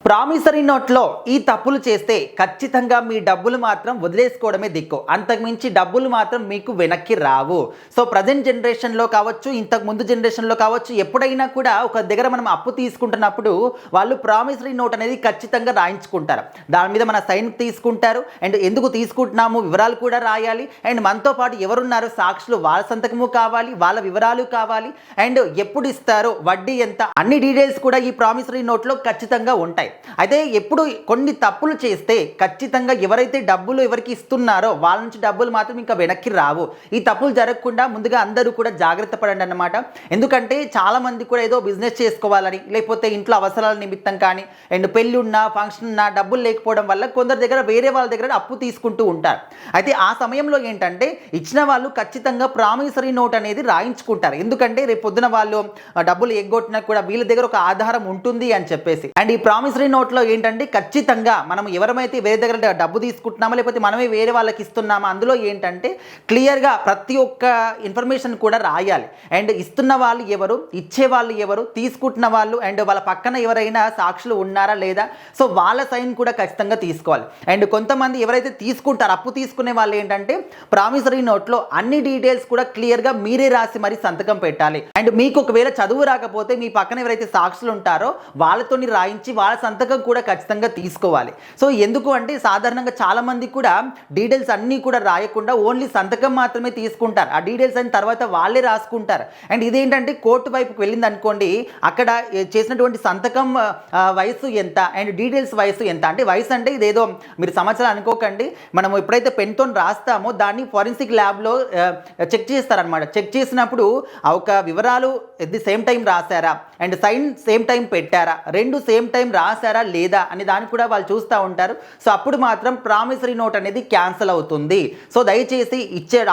Promissory నోట్లో ఈ తప్పులు చేస్తే ఖచ్చితంగా మీ డబ్బులు మాత్రం వదిలేసుకోవడమే దిక్కు. అంతకుమించి డబ్బులు మాత్రం మీకు వెనక్కి రావు. సో ప్రజెంట్ జనరేషన్లో కావచ్చు, ఇంతకు ముందు జనరేషన్లో కావచ్చు, ఎప్పుడైనా కూడా ఒక దగ్గర మనం అప్పు తీసుకుంటున్నప్పుడు వాళ్ళు ప్రామిసరీ నోట్ అనేది ఖచ్చితంగా రాయించుకుంటారు. దాని మీద మన సైన్ తీసుకుంటారు. అండ్ ఎందుకు తీసుకుంటున్నాము వివరాలు కూడా రాయాలి. అండ్ మనతో పాటు ఎవరున్నారు సాక్షులు, వాళ్ళ సంతకము కావాలి, వాళ్ళ వివరాలు కావాలి. అండ్ ఎప్పుడు ఇస్తారో, వడ్డీ ఎంత, అన్ని డీటెయిల్స్ కూడా ఈ ప్రామిసరీ నోట్లో ఖచ్చితంగా ఉంటాయి. అయితే ఎప్పుడు కొన్ని తప్పులు చేస్తే ఖచ్చితంగా ఎవరైతే డబ్బులు ఎవరికి ఇస్తున్నారో వాళ్ళ నుంచి డబ్బులు మాత్రం ఇంకా వెనక్కి రావు. ఈ తప్పులు జరగకుండా ముందుగా అందరూ కూడా జాగ్రత్త పడండి అన్నమాట. ఎందుకంటే చాలామంది కూడా ఏదో బిజినెస్ చేసుకోవాలని, లేకపోతే ఇంట్లో అవసరాల నిమిత్తం కానీ, అండ్ పెళ్ళి ఉన్నా ఫంక్షన్ ఉన్నా డబ్బులు లేకపోవడం వల్ల కొందరి దగ్గర వేరే వాళ్ళ దగ్గర అప్పు తీసుకుంటూ ఉంటారు. అయితే ఆ సమయంలో ఏంటంటే ఇచ్చిన వాళ్ళు ఖచ్చితంగా ప్రామిసరీ నోట్ అనేది రాయించుకుంటారు. ఎందుకంటే రేపు పొద్దున వాళ్ళు డబ్బులు ఎగ్గొట్టినా కూడా వీళ్ళ దగ్గర ఒక ఆధారం ఉంటుంది అని చెప్పేసి. అండ్ ఈ ప్రామిసరీ నోట్లో ఏంటంటే ఖచ్చితంగా మనం ఎవరైతే వేరే దగ్గర డబ్బు తీసుకుంటున్నామో లేకపోతే మనమే వేరే వాళ్ళకి ఇస్తున్నామో అందులో ఏంటంటే క్లియర్గా ప్రతి ఒక్క ఇన్ఫర్మేషన్ కూడా రాయాలి. అండ్ ఇస్తున్న వాళ్ళు ఎవరు, ఇచ్చే వాళ్ళు ఎవరు, తీసుకుంటున్న వాళ్ళు అండ్ వాళ్ళ పక్కన ఎవరైనా సాక్షులు ఉన్నారా లేదా, సో వాళ్ళ సైన్ కూడా ఖచ్చితంగా తీసుకోవాలి. అండ్ కొంతమంది ఎవరైతే తీసుకుంటారో అప్పు తీసుకునే వాళ్ళు ఏంటంటే ప్రామిసరీ నోట్లో అన్ని డీటెయిల్స్ కూడా క్లియర్గా మీరే రాసి మరి సంతకం పెట్టాలి. అండ్ మీకు ఒకవేళ చదువు రాకపోతే మీ పక్కన ఎవరైతే సాక్షులు ఉంటారో వాళ్ళతోని రాయించి వాళ్ళ సంతకం కూడా ఖచ్చితంగా తీసుకోవాలి. సో ఎందుకు అంటే సాధారణంగా చాలా మంది కూడా డీటెయిల్స్ అన్నీ కూడా రాయకుండా ఓన్లీ సంతకం మాత్రమే తీసుకుంటారు. ఆ డీటెయిల్స్ అని తర్వాత వాళ్ళే రాసుకుంటారు. అండ్ ఇదేంటంటే కోర్టు వైపుకి వెళ్ళింది అనుకోండి, అక్కడ చేసినటువంటి సంతకం వయసు ఎంత అండ్ డీటెయిల్స్ వయసు ఎంత, అంటే వయసు అంటే ఇదేదో మీరు సంవత్సరాలు అనుకోకండి, మనం ఎప్పుడైతే పెన్తో రాస్తామో దాన్ని ఫోరెన్సిక్ ల్యాబ్లో చెక్ చేస్తారనమాట. చెక్ చేసినప్పుడు ఆ ఒక వివరాలు ఎట్ ది సేమ్ టైం రాశారా అండ్ సైన్ సేమ్ టైం పెట్టారా, రెండు సేమ్ టైం రాశారా లేదా అని దాన్ని కూడా వాళ్ళు చూస్తూ ఉంటారు. సో అప్పుడు మాత్రం ప్రామిసరీ నోట్ అనేది క్యాన్సిల్ అవుతుంది. సో దయచేసి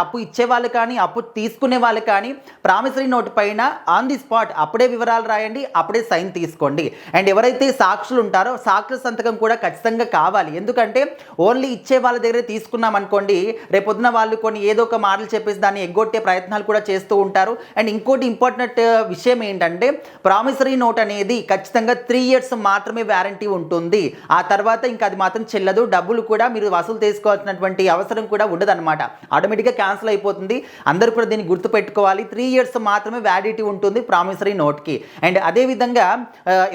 అప్పు ఇచ్చే వాళ్ళు కానీ అప్పు తీసుకునే వాళ్ళు కానీ ప్రామిసరీ నోట్ పైన ఆన్ ది స్పాట్ అప్పుడే వివరాలు రాయండి, అప్పుడే సైన్ తీసుకోండి. అండ్ ఎవరైతే సాక్షులు ఉంటారో సాక్షుల సంతకం కూడా ఖచ్చితంగా కావాలి. ఎందుకంటే ఓన్లీ ఇచ్చే వాళ్ళ దగ్గర తీసుకున్నాం అనుకోండి, రేపొద్దున వాళ్ళు కొన్ని ఏదో ఒక మాటలు చెప్పేసి దాన్ని ఎగ్గొట్టే ప్రయత్నాలు కూడా చేస్తూ ఉంటారు. అండ్ ఇంకోటి ఇంపార్టెంట్ విషయం ఏంటంటే ప్రామిసరీ నోట్ అనేది ఖచ్చితంగా 3 years మాత్రమే వ్యారంటీ ఉంటుంది. ఆ తర్వాత ఇంకా అది మాత్రం చెల్లదు. డబ్బులు కూడా మీరు వసూలు చేసుకోవాల్సినటువంటి అవసరం కూడా ఉండదన్నమాట. ఆటోమేటిక్గా క్యాన్సిల్ అయిపోతుంది. అందరూ కూడా దీన్ని గుర్తుపెట్టుకోవాలి. 3 years మాత్రమే వ్యాలిడిటీ ఉంటుంది ప్రామిసరీ నోట్కి. అండ్ అదేవిధంగా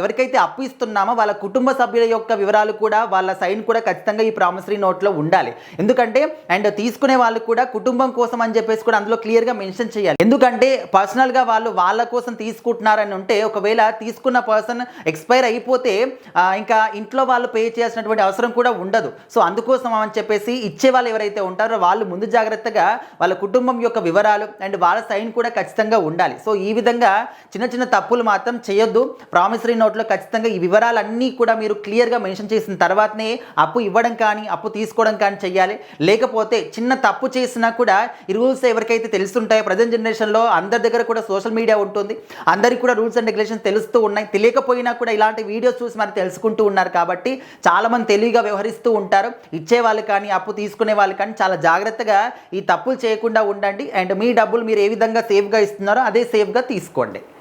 ఎవరికైతే అప్పు ఇస్తున్నామో వాళ్ళ కుటుంబ సభ్యుల యొక్క వివరాలు కూడా, వాళ్ళ సైన్ కూడా ఖచ్చితంగా ఈ ప్రామిసరీ నోట్లో ఉండాలి. ఎందుకంటే అండ్ తీసుకునే వాళ్ళు కూడా కుటుంబం కోసం అని చెప్పేసి కూడా అందులో క్లియర్గా మెన్షన్ చేయాలి. ఎందుకంటే పర్సనల్గా వాళ్ళు వాళ్ళ కోసం తీసుకుంటున్నారని ఉంటే ఒకవేళ తీసుకున్న పర్సన్ ఎక్స్పైర్ అయిపోతే ఇంకా ఇంట్లో వాళ్ళు పే చేయాల్సినటువంటి అవసరం కూడా ఉండదు. సో అందుకోసం అని చెప్పేసి ఇచ్చే వాళ్ళు ఎవరైతే ఉంటారో వాళ్ళు ముందు జాగ్రత్తగా వాళ్ళ కుటుంబం యొక్క వివరాలు అండ్ వాళ్ళ సైన్ కూడా ఖచ్చితంగా ఉండాలి. సో ఈ విధంగా చిన్న చిన్న తప్పులు మాత్రం చేయొద్దు. ప్రామిసరీ నోట్లో ఖచ్చితంగా ఈ వివరాలన్నీ కూడా మీరు క్లియర్గా మెన్షన్ చేసిన తర్వాతనే అప్పు ఇవ్వడం కానీ అప్పు తీసుకోవడం కానీ చేయాలి. లేకపోతే చిన్న తప్పు చేసినా కూడా ఈ రూల్స్ ఎవరికైతే తెలుస్తుంటాయో, ప్రజెంట్ జనరేషన్లో అందరి దగ్గర కూడా సోషల్ మీడియా ఉంటుంది, అందరికీ కూడా రూల్స్ అండ్ రెగ్యులేషన్స్ తెలుస్తూ ఉన్నాయి. తెలియకపోయినా కూడా ఇలాంటి వీడియోస్ చూసి మరి తెలుసుకుంటూ ఉన్నారు కాబట్టి చాలామంది తెలివిగా వ్యవహరిస్తూ ఉంటారు. ఇచ్చే వాళ్ళు కానీ అప్పు తీసుకునే వాళ్ళు కానీ చాలా జాగ్రత్తగా ఈ తప్పులు చేయకుండా ఉండండి. అండ్ మీ డబ్బులు మీరు ఏ విధంగా సేఫ్గా ఇస్తున్నారో అదే సేఫ్గా తీసుకోండి.